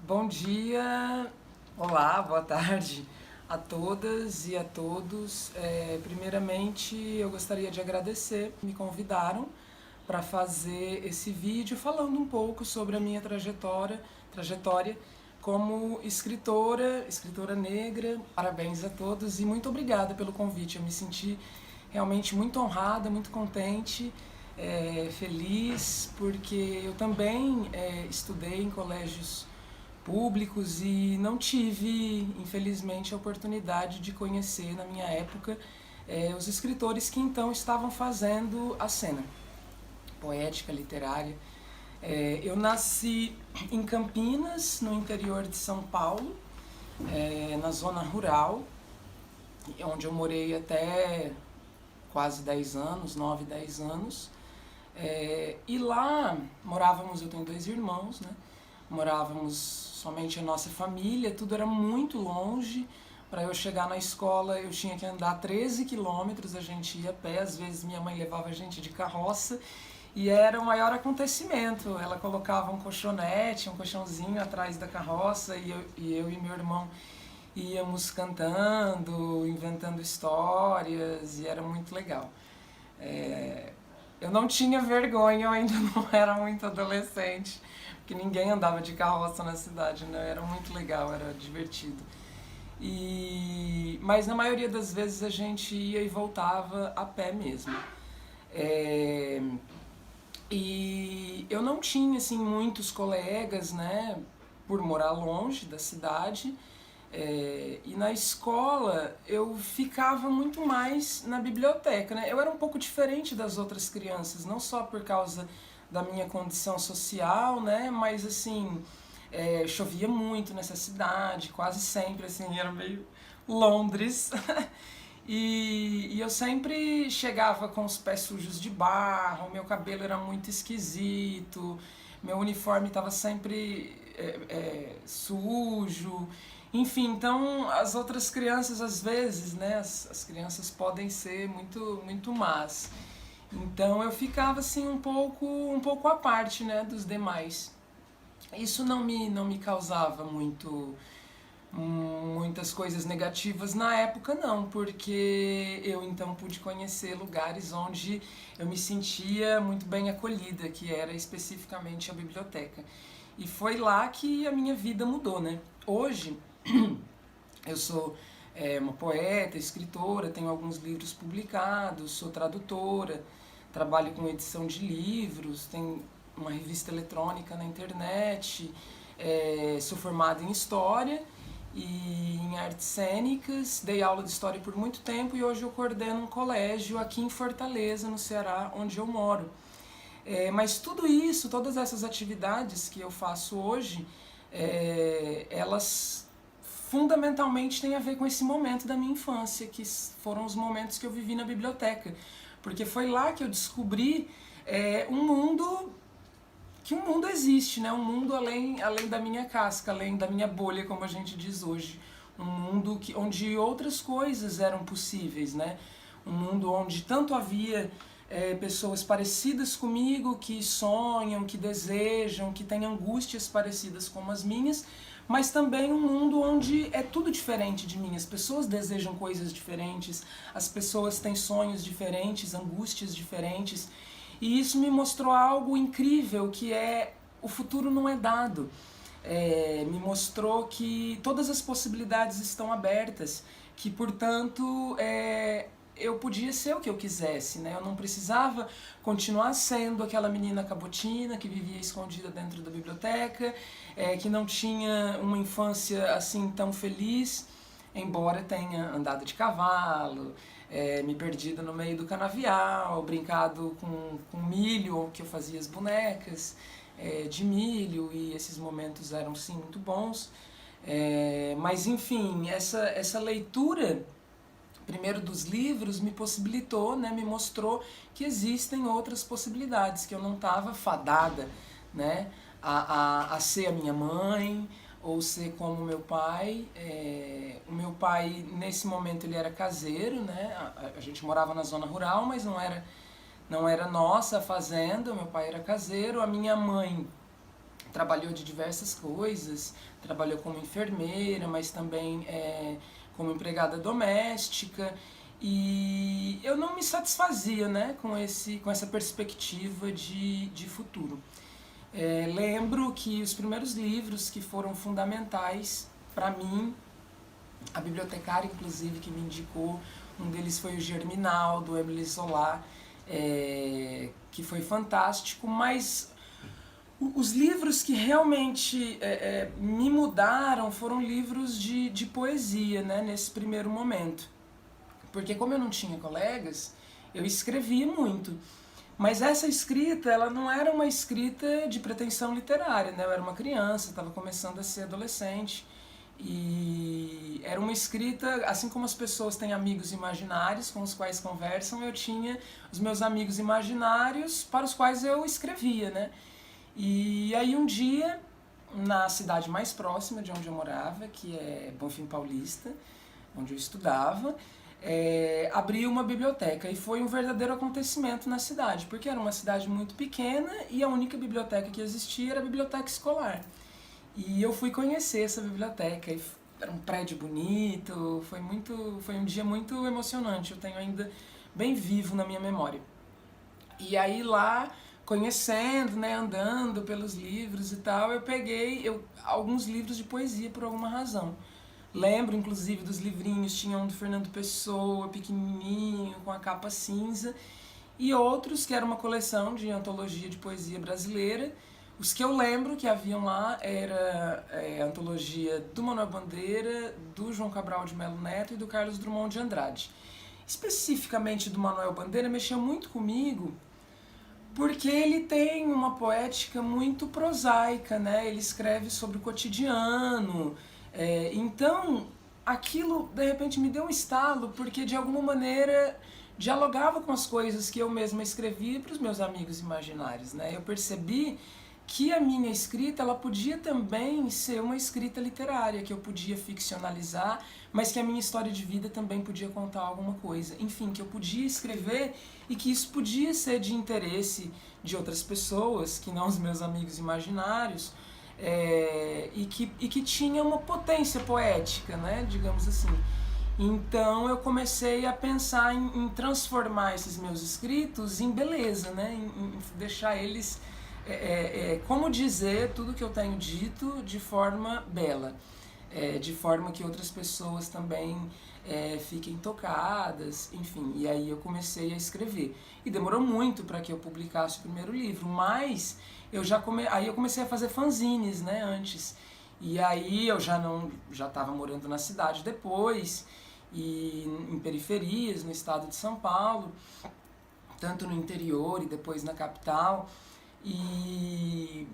Bom dia, olá, boa tarde a todas e a todos. Primeiramente, eu gostaria de agradecer, me convidaram para fazer esse vídeo falando um pouco sobre a minha trajetória como escritora negra. Parabéns a todos e muito obrigada pelo convite. Eu me senti realmente muito honrada, muito contente, feliz, porque eu também estudei em colégios públicos e não tive, infelizmente, a oportunidade de conhecer na minha época os escritores que então estavam fazendo a cena poética, literária. Eu nasci em Campinas, no interior de São Paulo, na zona rural, onde eu morei até quase 10 anos, 9, 10 anos. E lá morávamos, eu tenho dois irmãos, né? Morávamos somente a nossa família, tudo era muito longe. Para eu chegar na escola eu tinha que andar 13 quilômetros, a gente ia a pé, às vezes minha mãe levava a gente de carroça e era o maior acontecimento. Ela colocava um colchonete, um colchãozinho atrás da carroça e eu e meu irmão íamos cantando, inventando histórias e era muito legal. Eu não tinha vergonha, eu ainda não era muito adolescente, porque ninguém andava de carroça na cidade, né? Era muito legal, era divertido. Mas na maioria das vezes a gente ia e voltava a pé mesmo. É, e eu não tinha assim muitos colegas, né? Por morar longe da cidade. E na escola eu ficava muito mais na biblioteca, né? Eu era um pouco diferente das outras crianças, não só por causa da minha condição social, né? Mas assim, chovia muito nessa cidade, quase sempre, assim, era meio Londres. E eu sempre chegava com os pés sujos de barro, meu cabelo era muito esquisito, meu uniforme estava sempre sujo. Enfim, então as outras crianças às vezes, né, as crianças podem ser muito, muito más. Então eu ficava assim um pouco à parte, né, dos demais. Isso não me causava muitas coisas negativas na época não, porque eu então pude conhecer lugares onde eu me sentia muito bem acolhida, que era especificamente a biblioteca. E foi lá que a minha vida mudou, né? Hoje eu sou uma poeta, escritora, tenho alguns livros publicados, sou tradutora, trabalho com edição de livros, tenho uma revista eletrônica na internet, sou formada em História e em artes cênicas, dei aula de História por muito tempo e hoje eu coordeno um colégio aqui em Fortaleza, no Ceará, onde eu moro. Mas tudo isso, todas essas atividades que eu faço hoje, elas fundamentalmente têm a ver com esse momento da minha infância, que foram os momentos que eu vivi na biblioteca. Porque foi lá que eu descobri um mundo que um mundo existe, né? Um mundo além da minha casca, além da minha bolha, como a gente diz hoje. Um mundo onde outras coisas eram possíveis, né? Um mundo onde tanto havia pessoas parecidas comigo, que sonham, que desejam, que têm angústias parecidas como as minhas, mas também um mundo onde é tudo diferente de mim. As pessoas desejam coisas diferentes, as pessoas têm sonhos diferentes, angústias diferentes. E isso me mostrou algo incrível, que o futuro não é dado. Me mostrou que todas as possibilidades estão abertas, que portanto eu podia ser o que eu quisesse, né? Eu não precisava continuar sendo aquela menina cabotina que vivia escondida dentro da biblioteca, que não tinha uma infância assim tão feliz, embora tenha andado de cavalo, me perdido no meio do canavial, brincado com milho, que eu fazia as bonecas de milho, e esses momentos eram sim muito bons. Mas enfim, essa leitura primeiro dos livros me possibilitou, né, me mostrou que existem outras possibilidades, que eu não estava fadada, né, a ser a minha mãe ou ser como meu pai. O meu pai, nesse momento, ele era caseiro, né, a gente morava na zona rural, mas não era nossa a fazenda, meu pai era caseiro. A minha mãe trabalhou de diversas coisas, trabalhou como enfermeira, mas também como empregada doméstica, e eu não me satisfazia, né, com essa perspectiva de futuro. Lembro que os primeiros livros que foram fundamentais para mim, a bibliotecária inclusive que me indicou, um deles foi o Germinal, do Émile Zola, que foi fantástico, mas os livros que realmente me mudaram foram livros de poesia, né, nesse primeiro momento. Porque como eu não tinha colegas, eu escrevia muito. Mas essa escrita, ela não era uma escrita de pretensão literária, né? Eu era uma criança, estava começando a ser adolescente. E era uma escrita, assim como as pessoas têm amigos imaginários com os quais conversam, eu tinha os meus amigos imaginários para os quais eu escrevia, né? E aí um dia, na cidade mais próxima de onde eu morava, que é Bonfim Paulista, onde eu estudava, abriu uma biblioteca, e foi um verdadeiro acontecimento na cidade, porque era uma cidade muito pequena e a única biblioteca que existia era a biblioteca escolar. E eu fui conhecer essa biblioteca, e era um prédio bonito, foi um dia muito emocionante, eu tenho ainda bem vivo na minha memória. E aí lá, conhecendo, né, andando pelos livros e tal, eu peguei alguns livros de poesia por alguma razão. Lembro, inclusive, dos livrinhos, tinha um do Fernando Pessoa, pequenininho, com a capa cinza, e outros que era uma coleção de antologia de poesia brasileira. Os que eu lembro que haviam lá era a antologia do Manuel Bandeira, do João Cabral de Melo Neto e do Carlos Drummond de Andrade. Especificamente do Manuel Bandeira, mexeu muito comigo, porque ele tem uma poética muito prosaica, né? Ele escreve sobre o cotidiano. Então, aquilo de repente me deu um estalo, porque de alguma maneira dialogava com as coisas que eu mesma escrevia para os meus amigos imaginários, né? Eu percebi que a minha escrita, ela podia também ser uma escrita literária, que eu podia ficcionalizar, mas que a minha história de vida também podia contar alguma coisa. Enfim, que eu podia escrever e que isso podia ser de interesse de outras pessoas, que não os meus amigos imaginários, e que tinha uma potência poética, né, digamos assim. Então eu comecei a pensar em transformar esses meus escritos em beleza, né, em deixar eles... como dizer tudo que eu tenho dito de forma bela, de forma que outras pessoas também fiquem tocadas, enfim. E aí eu comecei a escrever. E demorou muito para que eu publicasse o primeiro livro, mas aí eu comecei a fazer fanzines, né, antes. E aí eu já estava morando na cidade depois, e em periferias, no estado de São Paulo, tanto no interior e depois na capital. E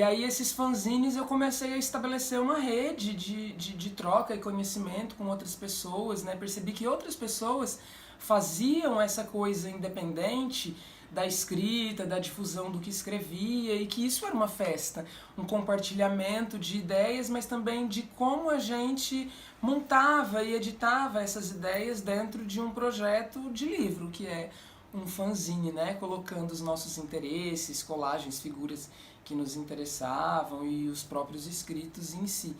aí esses fanzines eu comecei a estabelecer uma rede de troca e conhecimento com outras pessoas, né? Percebi que outras pessoas faziam essa coisa independente da escrita, da difusão do que escrevia, e que isso era uma festa, um compartilhamento de ideias, mas também de como a gente montava e editava essas ideias dentro de um projeto de livro, que é um fanzine, né, colocando os nossos interesses, colagens, figuras que nos interessavam e os próprios escritos em si.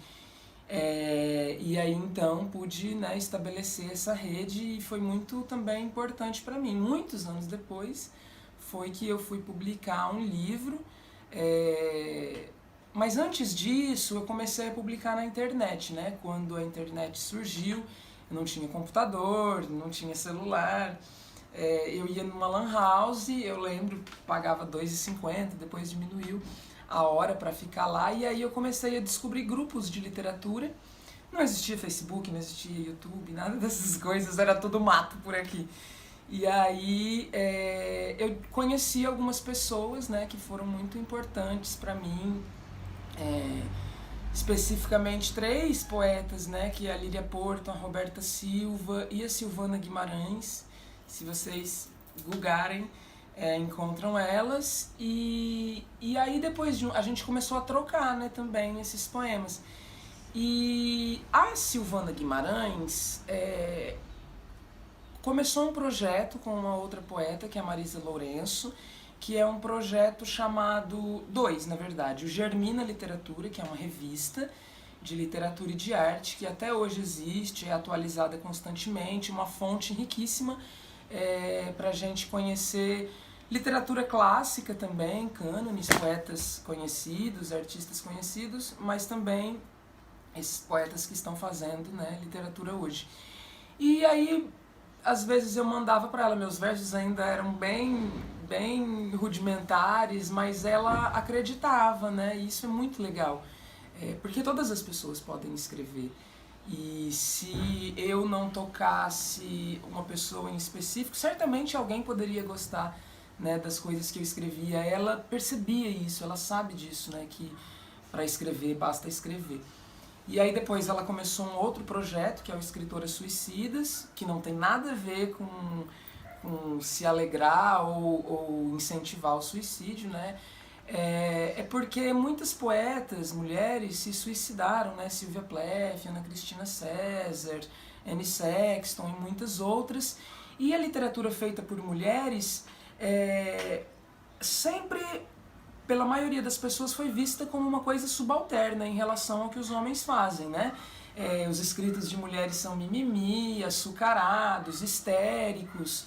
E aí então pude, né, estabelecer essa rede, e foi muito também importante para mim. Muitos anos depois foi que eu fui publicar um livro, mas antes disso eu comecei a publicar na internet, né? Quando a internet surgiu, eu não tinha computador, não tinha celular. Eu ia numa lan house, eu lembro, pagava R$2,50, depois diminuiu a hora para ficar lá, e aí eu comecei a descobrir grupos de literatura. Não existia Facebook, não existia YouTube, nada dessas coisas, era tudo mato por aqui. E aí eu conheci algumas pessoas, né, que foram muito importantes para mim, especificamente 3 poetas, né, que é a Líria Porto, a Roberta Silva e a Silvana Guimarães. Se vocês googarem, encontram elas, e aí depois a gente começou a trocar, né, também esses poemas. E a Silvana Guimarães começou um projeto com uma outra poeta, que é a Marisa Lourenço, que é um projeto chamado, dois na verdade, o Germina Literatura, que é uma revista de literatura e de arte, que até hoje existe, é atualizada constantemente, uma fonte riquíssima para a gente conhecer literatura clássica também, cânones, poetas conhecidos, artistas conhecidos, mas também esses poetas que estão fazendo, né, literatura hoje. E aí, às vezes eu mandava para ela, meus versos ainda eram bem rudimentares, mas ela acreditava, né, e isso é muito legal, porque todas as pessoas podem escrever. E se eu não tocasse uma pessoa em específico, certamente alguém poderia gostar, né, das coisas que eu escrevia. Ela percebia isso, ela sabe disso, né, que para escrever basta escrever. E aí depois ela começou um outro projeto, que é o Escritoras Suicidas, que não tem nada a ver com se alegrar ou incentivar o suicídio, né? É porque muitas poetas, mulheres, se suicidaram, né? Sylvia Plath, Ana Cristina César, Anne Sexton e muitas outras. E a literatura feita por mulheres sempre, pela maioria das pessoas, foi vista como uma coisa subalterna em relação ao que os homens fazem, né? Os escritos de mulheres são mimimi, açucarados, histéricos,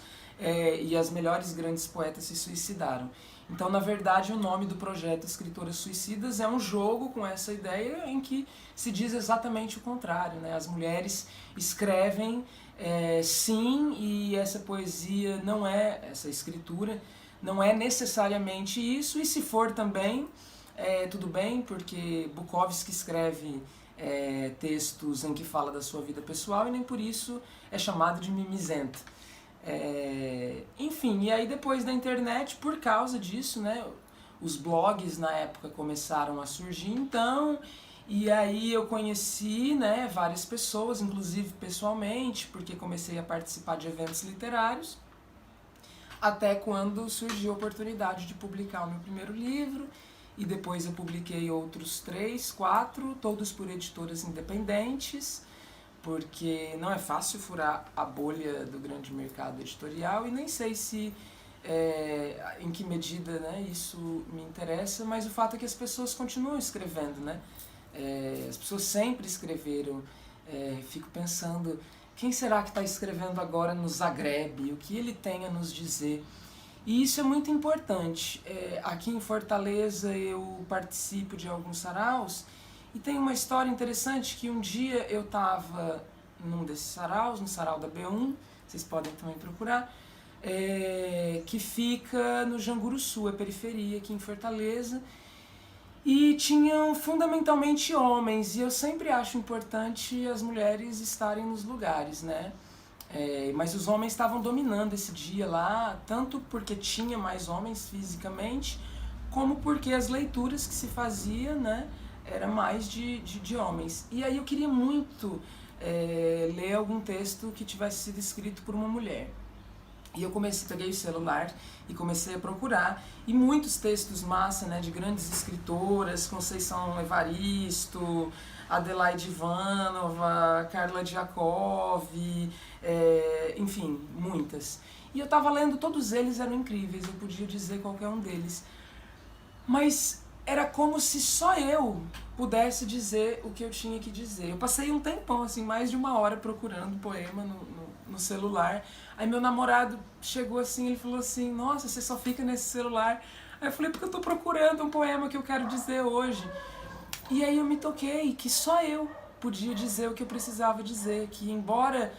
e as melhores grandes poetas se suicidaram. Então, na verdade, o nome do projeto Escritoras Suicidas é um jogo com essa ideia em que se diz exatamente o contrário, né? As mulheres escrevem, sim, e essa poesia não é, essa escritura não é necessariamente isso, e se for também, tudo bem, porque Bukowski escreve textos em que fala da sua vida pessoal e nem por isso é chamado de mimizento. Enfim, e aí depois da internet, por causa disso, né, os blogs na época começaram a surgir, então, e aí eu conheci, né, várias pessoas, inclusive pessoalmente, porque comecei a participar de eventos literários, até quando surgiu a oportunidade de publicar o meu primeiro livro, e depois eu publiquei outros 3, 4, todos por editoras independentes, porque não é fácil furar a bolha do grande mercado editorial, e nem sei se em que medida, né, isso me interessa, mas o fato é que as pessoas continuam escrevendo, né? As pessoas sempre escreveram. Fico pensando, quem será que está escrevendo agora no Zagreb? O que ele tem a nos dizer? E isso é muito importante. Aqui em Fortaleza eu participo de alguns saraus, e tem uma história interessante que um dia eu estava num desses saraus, no sarau da B1, vocês podem também procurar, que fica no Janguruçu, é periferia aqui em Fortaleza, e tinham fundamentalmente homens, e eu sempre acho importante as mulheres estarem nos lugares, né? Mas os homens estavam dominando esse dia lá, tanto porque tinha mais homens fisicamente, como porque as leituras que se fazia, né, era mais de homens. E aí eu queria muito ler algum texto que tivesse sido escrito por uma mulher. E eu peguei o celular e comecei a procurar, e muitos textos massa, né, de grandes escritoras, Conceição Evaristo, Adelaide Ivanova, Carla Diakov, enfim, muitas. E eu estava lendo, todos eles eram incríveis, eu podia dizer qualquer um deles. Mas era como se só eu pudesse dizer o que eu tinha que dizer. Eu passei um tempão, assim, mais de 1 hora procurando poema no celular. Aí meu namorado chegou assim, ele falou assim, nossa, você só fica nesse celular. Aí eu falei, porque eu tô procurando um poema que eu quero dizer hoje. E aí eu me toquei que só eu podia dizer o que eu precisava dizer, que embora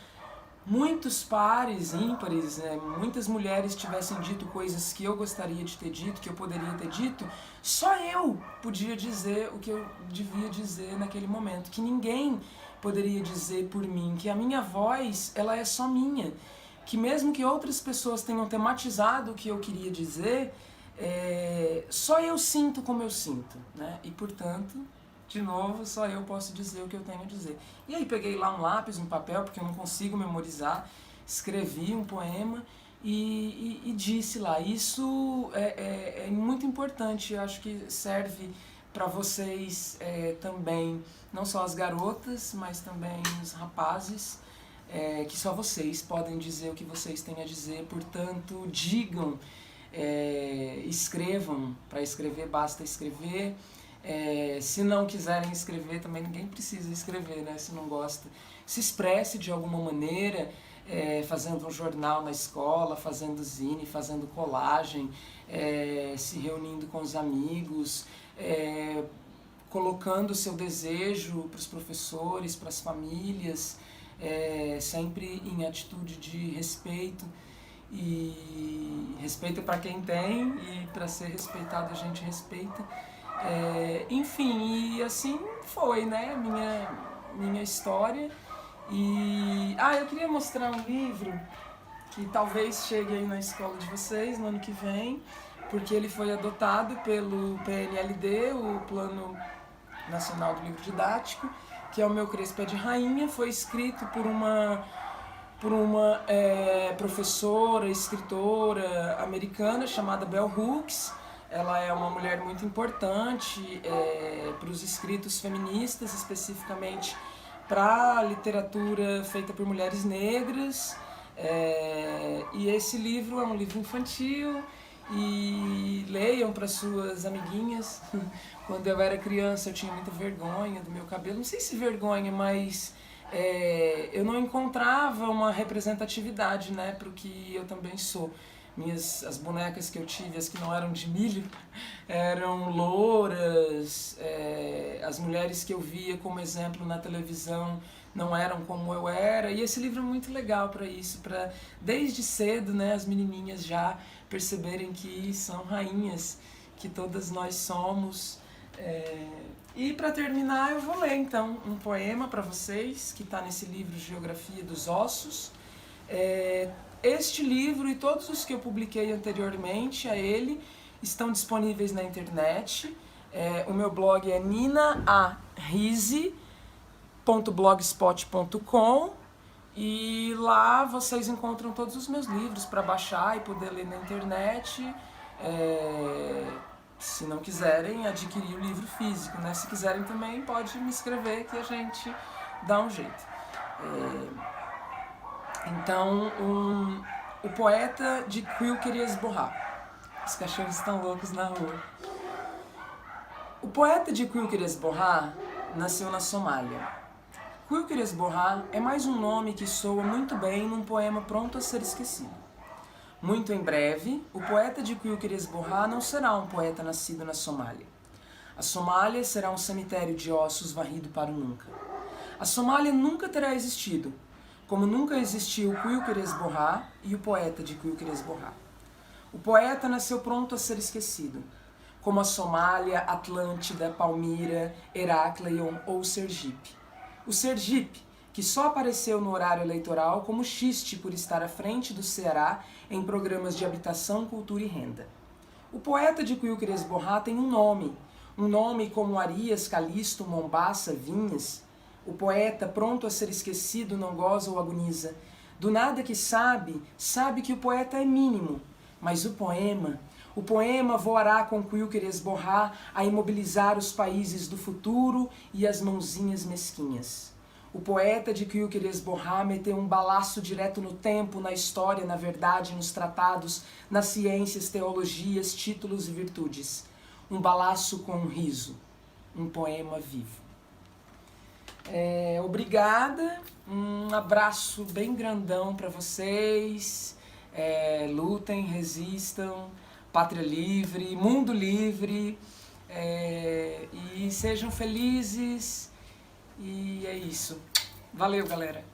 muitos pares, ímpares, né, muitas mulheres tivessem dito coisas que eu gostaria de ter dito, que eu poderia ter dito, só eu podia dizer o que eu devia dizer naquele momento, que ninguém poderia dizer por mim, que a minha voz, ela é só minha, que mesmo que outras pessoas tenham tematizado o que eu queria dizer, só eu sinto como eu sinto, né? E portanto, de novo, só eu posso dizer o que eu tenho a dizer. E aí peguei lá um lápis, um papel, porque eu não consigo memorizar, escrevi um poema e disse lá. Isso é muito importante, eu acho que serve para vocês também, não só as garotas, mas também os rapazes, que só vocês podem dizer o que vocês têm a dizer, portanto, digam. Escrevam. Para escrever basta escrever. Se não quiserem escrever também ninguém precisa escrever, né? Se não gosta, se expresse de alguma maneira, fazendo um jornal na escola, fazendo zine, fazendo colagem, se reunindo com os amigos, colocando o seu desejo para os professores, para as famílias, sempre em atitude de respeito. E respeito para quem tem, e para ser respeitado a gente respeita. Enfim, e assim foi, né, minha história. E eu queria mostrar um livro que talvez chegue aí na escola de vocês no ano que vem, porque ele foi adotado pelo PNLD, o Plano Nacional do Livro Didático, que é o Meu Crespo é de Rainha. Foi escrito por uma professora, escritora americana chamada Bell Hooks. Ela é uma mulher muito importante para os escritos feministas, especificamente para a literatura feita por mulheres negras. E esse livro é um livro infantil, e leiam para suas amiguinhas. Quando eu era criança eu tinha muita vergonha do meu cabelo, não sei se vergonha, mas eu não encontrava uma representatividade, né, para o que eu também sou. As bonecas que eu tive, as que não eram de milho, eram louras. As mulheres que eu via como exemplo na televisão não eram como eu era. E esse livro é muito legal para isso, para desde cedo, né, as menininhas já perceberem que são rainhas, que todas nós somos. E para terminar eu vou ler então um poema para vocês, que está nesse livro Geografia dos Ossos. Este livro e todos os que eu publiquei anteriormente a ele estão disponíveis na internet. O meu blog é ninaarize.blogspot.com, e lá vocês encontram todos os meus livros para baixar e poder ler na internet. Se não quiserem adquirir o livro físico, né? Se quiserem também pode me escrever que a gente dá um jeito. Então, o poeta de Quilquerias Borrá. Os cachorros estão loucos na rua. O poeta de Quilquerias Borrá nasceu na Somália. Quilquerias Borrá é mais um nome que soa muito bem num poema pronto a ser esquecido. Muito em breve, o poeta de Quilquerias Borrá não será um poeta nascido na Somália. A Somália será um cemitério de ossos varrido para o nunca. A Somália nunca terá existido, como nunca existiu Quilquerias Borrá e o poeta de Quilquerias Borrá. O poeta nasceu pronto a ser esquecido, como a Somália, Atlântida, Palmira, Herácleion ou Sergipe. O Sergipe, que só apareceu no horário eleitoral como xiste por estar à frente do Ceará em programas de habitação, cultura e renda. O poeta de Quilquerias Borrá tem um nome como Arias, Calixto, Mombaça, Vinhas. O poeta, pronto a ser esquecido, não goza ou agoniza. Do nada que sabe que o poeta é mínimo, mas o poema voará com Quilquerias Borrá a imobilizar os países do futuro e as mãozinhas mesquinhas. O poeta de Quilquerias Borrá meteu um balaço direto no tempo, na história, na verdade, nos tratados, nas ciências, teologias, títulos e virtudes. Um balaço com um riso, um poema vivo. Obrigada, um abraço bem grandão para vocês. Lutem, resistam, pátria livre, mundo livre, e sejam felizes. E é isso. Valeu, galera!